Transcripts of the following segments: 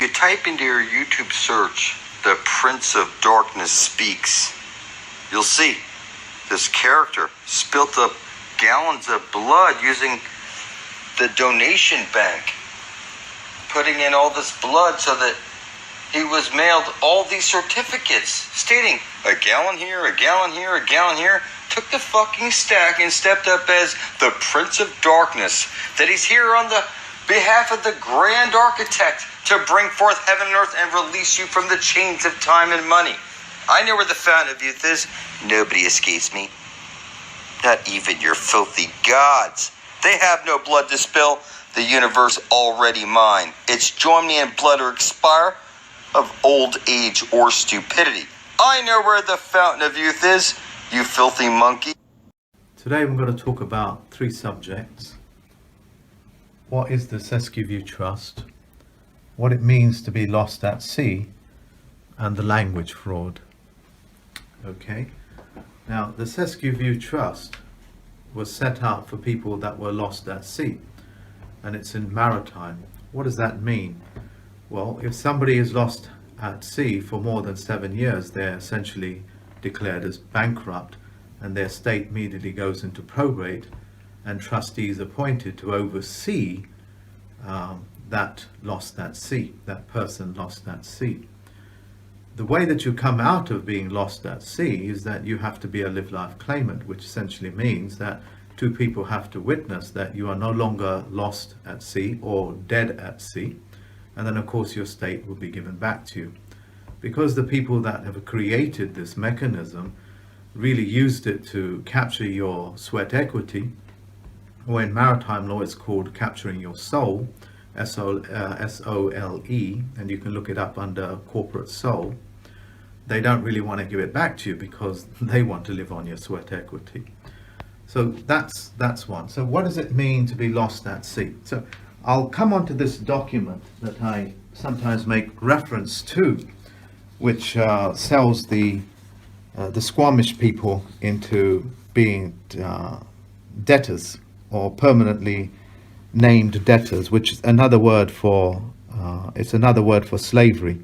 You type into your YouTube search, "The Prince of Darkness Speaks," you'll see this character spilt up gallons of blood using the donation bank, putting in all this blood so that he was mailed all these certificates stating a gallon here, a gallon here, a gallon here, took the fucking stack and stepped up as the Prince of Darkness, that he's here on the behalf of the Grand Architect to bring forth heaven and earth and release you from the chains of time and money. I know where the fountain of youth is. Nobody escapes me. Not even your filthy gods. They have no blood to spill. The universe already mine. It's join me in blood or expire of old age or stupidity. I know where the fountain of youth is, you filthy monkey. Today we're going to talk about three subjects. What is the Sesquiu Trust? What it means to be lost at sea, and the language fraud. Okay, now the Sesquiu Trust was set up for people that were lost at sea, and it's in maritime. What does that mean? Well, if somebody is lost at sea for more than 7 years, they're essentially declared as bankrupt, and their estate immediately goes into probate, and trustees appointed to oversee that lost at sea, that person lost at sea. The way that you come out of being lost at sea is that you have to be a live-life claimant, which essentially means that two people have to witness that you are no longer lost at sea or dead at sea, and then of course your estate will be given back to you. Because the people that have created this mechanism really used it to capture your sweat equity, or in maritime law it's called capturing your soul, S-O-L-E, and you can look it up under corporate soul. They don't really want to give it back to you because they want to live on your sweat equity. So that's one. So what does it mean to be lost at sea? So I'll come on to this document that I sometimes make reference to, which sells the Squamish people into being debtors, or permanently named debtors, which is another word for slavery.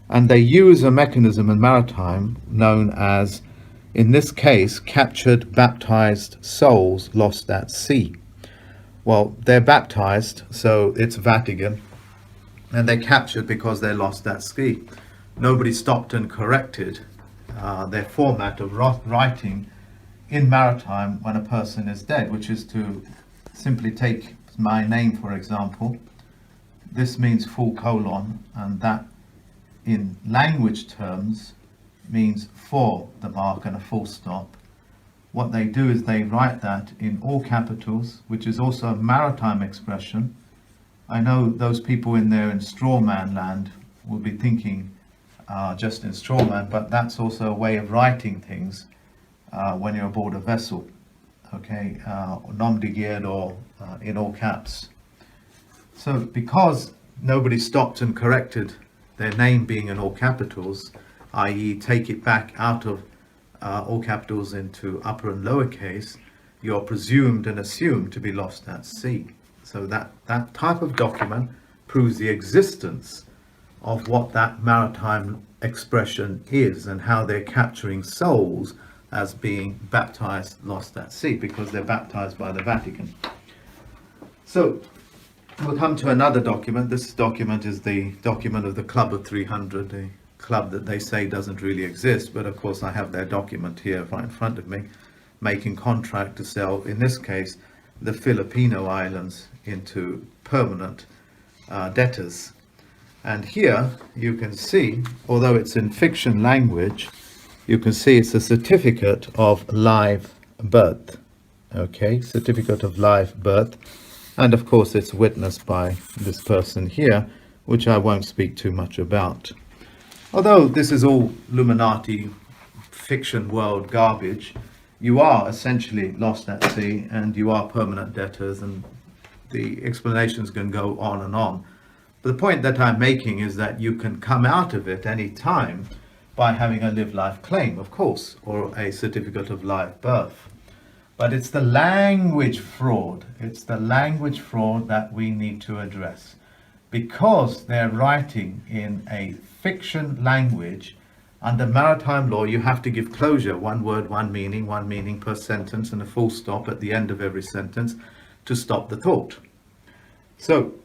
And they use a mechanism in maritime known as, in this case, captured baptized souls lost at sea. Well, they're baptized, so it's Vatican, and they're captured because they're lost at sea. Nobody stopped and corrected their format of writing in maritime when a person is dead, which is to simply take my name, for example. This means full colon, and that in language terms means for the mark and a full stop. What they do is they write that in all capitals, which is also a maritime expression. I know those people in there in strawman land will be thinking just in strawman, but that's also a way of writing things when you're aboard a vessel. Okay, nom de guerre, or in all caps. So because nobody stopped and corrected their name being in all capitals, i.e. take it back out of all capitals into upper and lower case, you're presumed and assumed to be lost at sea. So that type of document proves the existence of what that maritime expression is, and how they're capturing souls as being baptized lost at sea, because they're baptized by the Vatican. So we'll come to another document. This document is the document of the Club of 300, the club that they say doesn't really exist, but of course I have their document here right in front of me, making contract to sell, in this case, the Filipino islands into permanent debtors. And here you can see, although it's in fiction language, you can see it's a certificate of live birth. Okay, certificate of live birth. And of course it's witnessed by this person here, which I won't speak too much about. Although this is all Illuminati fiction world garbage, you are essentially lost at sea and you are permanent debtors, and the explanations can go on and on. But the point that I'm making is that you can come out of it any time by having a live-life claim, of course, or a certificate of live birth. But it's the language fraud. It's the language fraud that we need to address. because they're writing in a fiction language. Under maritime law, you have to give closure, one word, one meaning per sentence, and a full stop at the end of every sentence to stop the thought. So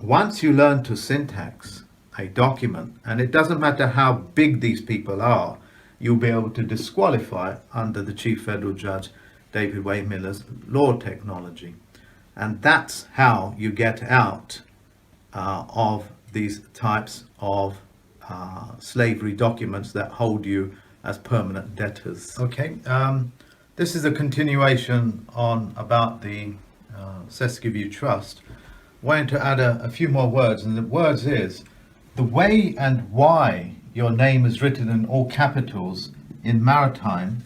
once you learn to syntax a document, and it doesn't matter how big these people are, you'll be able to disqualify under the Chief Federal Judge David Way Miller's law technology. And that's how you get out of these types of slavery documents that hold you as permanent debtors. Okay, this is a continuation on about the Siskiyou Trust. Wanting to add a few more words, and the words is the way and why your name is written in all capitals in maritime,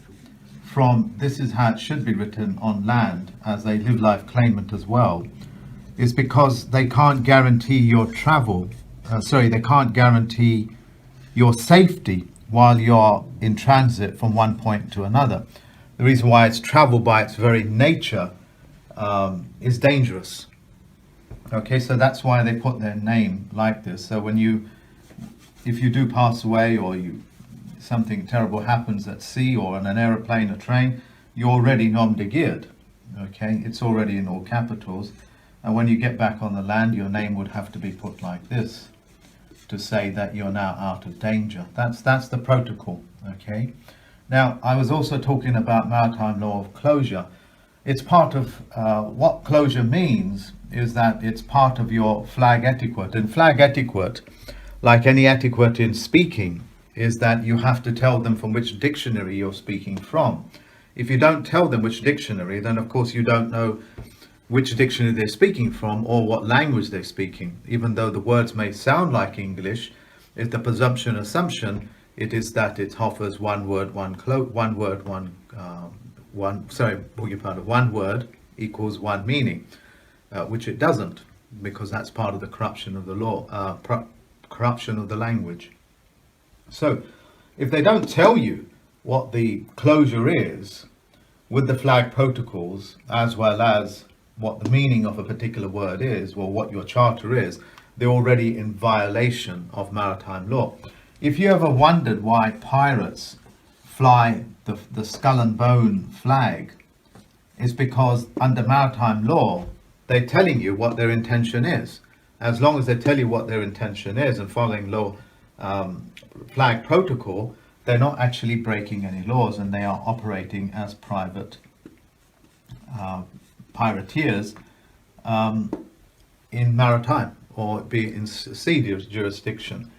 from this is how it should be written on land as a live life claimant as well, is because they can't guarantee your travel, they can't guarantee your safety while you're in transit from one point to another. The reason why it's travel by its very nature is dangerous. Okay, so that's why they put their name like this. So if you do pass away, or something terrible happens at sea or in an aeroplane or train, you're already nom de guerre. Okay, it's already in all capitals. And when you get back on the land, your name would have to be put like this to say that you're now out of danger. That's the protocol. Okay. Now, I was also talking about maritime law of closure. It's part of what closure means is that it's part of your flag etiquette. And flag etiquette, like any etiquette in speaking, is that you have to tell them from which dictionary you're speaking from. If you don't tell them which dictionary, then of course you don't know which dictionary they're speaking from or what language they're speaking. Even though the words may sound like English, if the assumption, it is that it offers one word equals one meaning, which it doesn't, because that's part of the corruption of the law, corruption of the language. So if they don't tell you what the closure is with the flag protocols, as well as what the meaning of a particular word is, or what your charter is, they're already in violation of maritime law. If you ever wondered why pirates fly the skull and bone flag, it's because under maritime law, they're telling you what their intention is. As long as they tell you what their intention is and following law, flag protocol, they're not actually breaking any laws, and they are operating as private pirateers in maritime, or be in sea jurisdiction.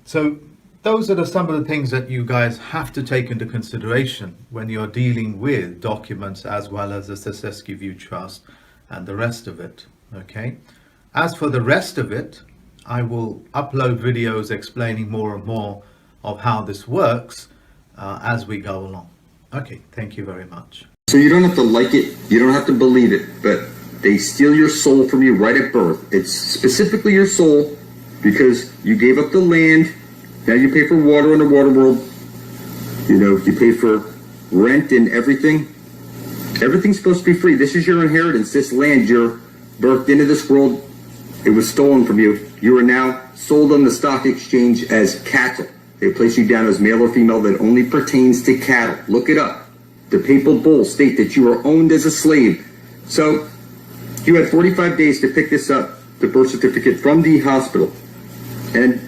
So those are some of the things that you guys have to take into consideration when you're dealing with documents, as well as the Siskiyou Trust and the rest of it. Okay. As for the rest of it, I will upload videos explaining more and more of how this works as we go along. Okay, thank you very much. So you don't have to like it, you don't have to believe it, but they steal your soul from you right at birth. It's specifically your soul because you gave up the land. Now you pay for water in the water world. You know, you pay for rent and everything. Everything's supposed to be free. This is your inheritance. This land, you're birthed into this world. It was stolen from you. You are now sold on the stock exchange as cattle. They place you down as male or female. That only pertains to cattle. Look it up. The papal bulls state that you are owned as a slave. So you had 45 days to pick this up, the birth certificate, from the hospital. And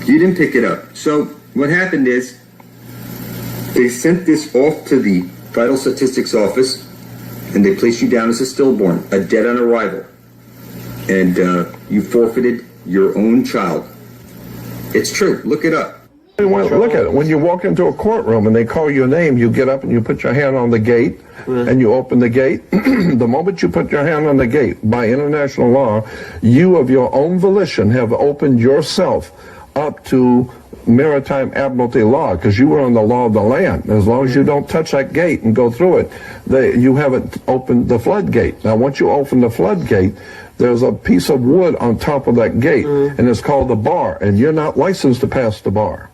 you didn't pick it up. So what happened is they sent this off to the Vital Statistics Office, and they placed you down as a stillborn, a dead on arrival. And you forfeited your own child. It's true. Look it up. Look at it. When you walk into a courtroom and they call your name, you get up and you put your hand on the gate and you open the gate. The moment you put your hand on the gate, by international law, you of your own volition have opened yourself up to maritime admiralty law, because you were on the law of the land. As long as you don't touch that gate and go through it, you haven't opened the floodgate. Now, once you open the floodgate, there's a piece of wood on top of that gate, and it's called the bar, and you're not licensed to pass the bar.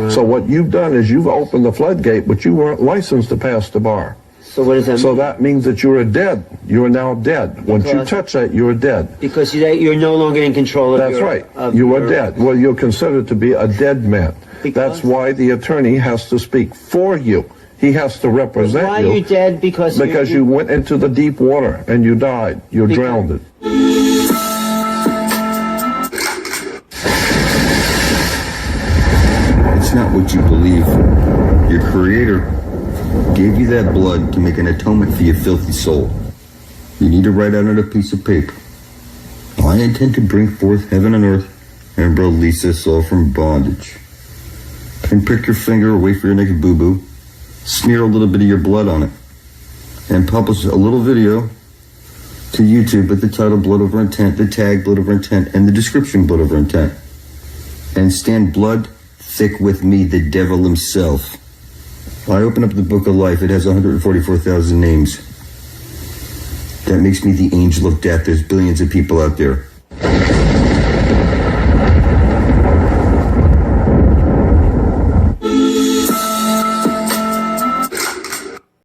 So what you've done is you've opened the floodgate, but you weren't licensed to pass the bar. So what does that So mean? that means that you are dead. You are now dead. Once you Because- touch that, you are dead. Because you're no longer in control of That's your... right. of You are your- dead. Well, you're considered to be a dead man. Because- That's why the attorney has to speak for you. He has to represent Why you. are you dead? Because you went into the deep water and you died. You Because- drowned. It's not what you believe. Your creator gave you that blood to make an atonement for your filthy soul. You need to write out on a piece of paper. I intend to bring forth heaven and earth and release us all from bondage. And prick your finger away for your next boo-boo. Smear a little bit of your blood on it. And publish a little video to YouTube with the title Blood Over Intent, the tag Blood Over Intent, and the description Blood Over Intent. And stand blood thick with me, the devil himself. I open up the book of life. It has 144,000 names. That makes me the angel of death. There's billions of people out there.